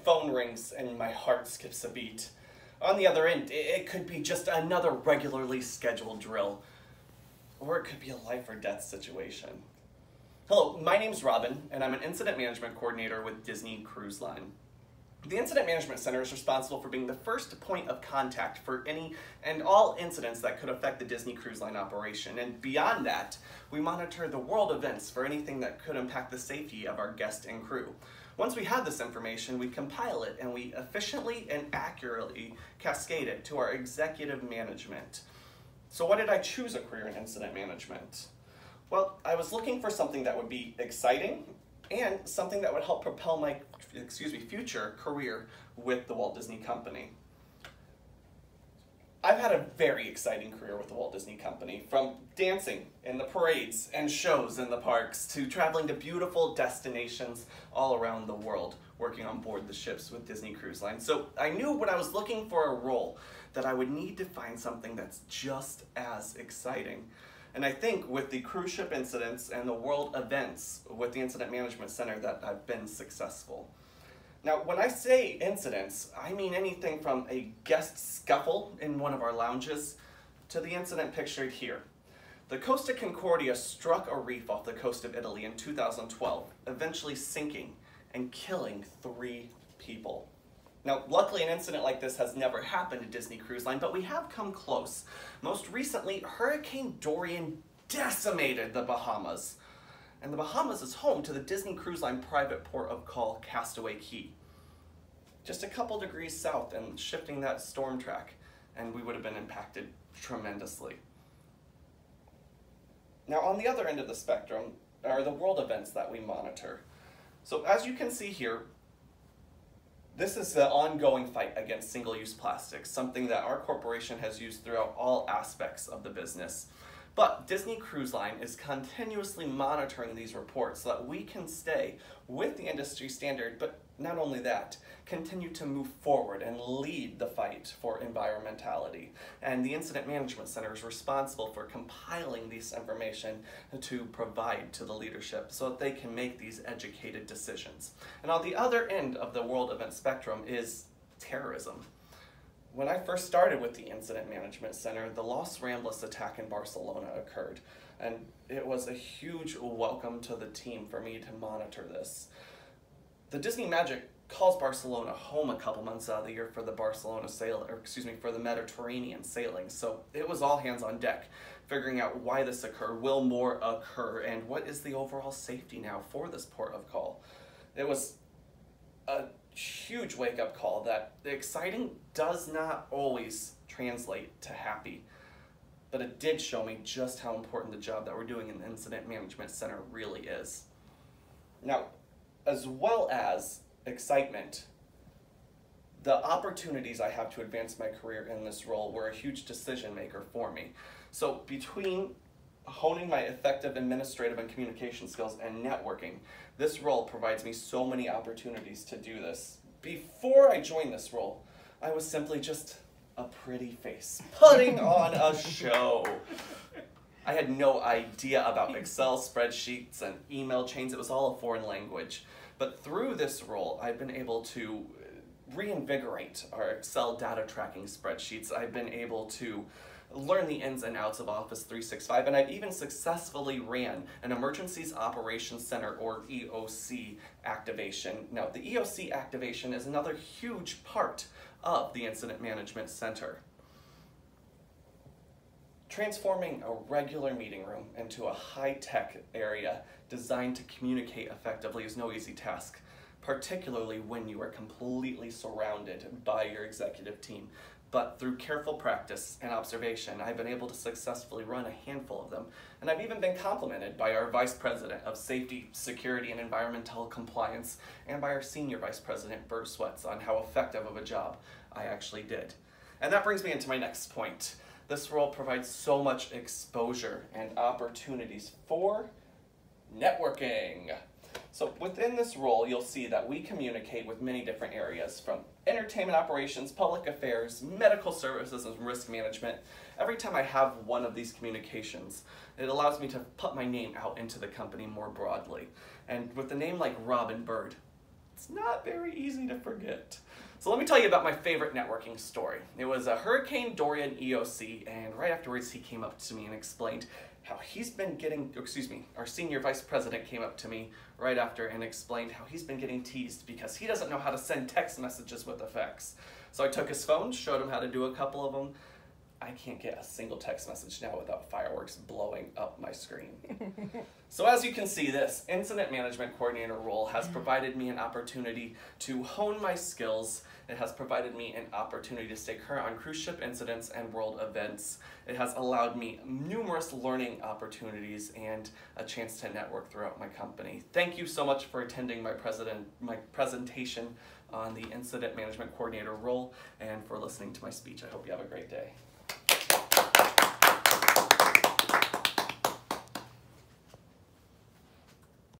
phone rings and my heart skips a beat. On the other end, it could be just another regularly scheduled drill. Or it could be a life or death situation. Hello, my name's Robin, and I'm an Incident Management Coordinator with Disney Cruise Line. The Incident Management Center is responsible for being the first point of contact for any and all incidents that could affect the Disney Cruise Line operation. And beyond that, we monitor the world events for anything that could impact the safety of our guests and crew. Once we have this information, we compile it and we efficiently and accurately cascade it to our executive management. So why did I choose a career in incident management? Well, I was looking for something that would be exciting and something that would help propel my future career with the Walt Disney Company. I've had a very exciting career with the Walt Disney Company, from dancing in the parades and shows in the parks to traveling to beautiful destinations all around the world, working on board the ships with Disney Cruise Line. So I knew when I was looking for a role that I would need to find something that's just as exciting. And I think with the cruise ship incidents and the world events with the Incident Management Center that I've been successful. Now, when I say incidents, I mean anything from a guest scuffle in one of our lounges to the incident pictured here. The Costa Concordia struck a reef off the coast of Italy in 2012, eventually sinking and killing 3 people. Now, luckily an incident like this has never happened to Disney Cruise Line, but we have come close. Most recently, Hurricane Dorian decimated the Bahamas. And the Bahamas is home to the Disney Cruise Line private port of call, Castaway Cay. Just a couple degrees south and shifting that storm track, and we would have been impacted tremendously. Now, on the other end of the spectrum are the world events that we monitor. So as you can see here, this is the ongoing fight against single-use plastics, something that our corporation has used throughout all aspects of the business. But Disney Cruise Line is continuously monitoring these reports so that we can stay with the industry standard, but not only that, continue to move forward and lead the fight for environmentality. And the Incident Management Center is responsible for compiling this information to provide to the leadership so that they can make these educated decisions. And on the other end of the world event spectrum is terrorism. When I first started with the Incident Management Center, the Los Ramblas attack in Barcelona occurred, and it was a huge welcome to the team for me to monitor this. The Disney Magic calls Barcelona home a couple months out of the year for the for the Mediterranean sailing, so it was all hands on deck, figuring out why this occurred, will more occur, and what is the overall safety now for this port of call. It was a huge wake-up call that the exciting does not always translate to happy, but it did show me just how important the job that we're doing in the Incident Management Center really is. Now, as well as excitement, the opportunities I have to advance my career in this role were a huge decision maker for me. So between honing my effective administrative and communication skills and networking, this role provides me so many opportunities to do this. Before I joined this role, I was simply just a pretty face putting on a show. I had no idea about Excel spreadsheets and email chains. It was all a foreign language. But through this role, I've been able to reinvigorate our Excel data tracking spreadsheets. I've been able to learn the ins and outs of Office 365, and I've even successfully ran an Emergencies Operations Center, or EOC, activation. Now, the EOC activation is another huge part of the Incident Management Center. Transforming a regular meeting room into a high-tech area designed to communicate effectively is no easy task, particularly when you are completely surrounded by your executive team. But through careful practice and observation, I've been able to successfully run a handful of them. And I've even been complimented by our Vice President of Safety, Security, and Environmental Compliance, and by our Senior Vice President, Byrd, on how effective of a job I actually did. And that brings me into my next point. This role provides so much exposure and opportunities for networking. So within this role, you'll see that we communicate with many different areas, from entertainment operations, public affairs, medical services, and risk management. Every time I have one of these communications, it allows me to put my name out into the company more broadly. And with a name like Rob and Byrd, it's not very easy to forget. So let me tell you about my favorite networking story. It was a Hurricane Dorian EOC, and right afterwards he came up to me and explained how he's been getting, our senior vice president came up to me right after and explained how he's been getting teased because he doesn't know how to send text messages with effects. So I took his phone, showed him how to do a couple of them. I can't get a single text message now without fireworks blowing up my screen. So as you can see, this incident management coordinator role has provided me an opportunity to hone my skills. It has provided me an opportunity to stay current on cruise ship incidents and world events. It has allowed me numerous learning opportunities and a chance to network throughout my company. Thank you so much for attending my presentation on the incident management coordinator role and for listening to my speech. I hope you have a great day.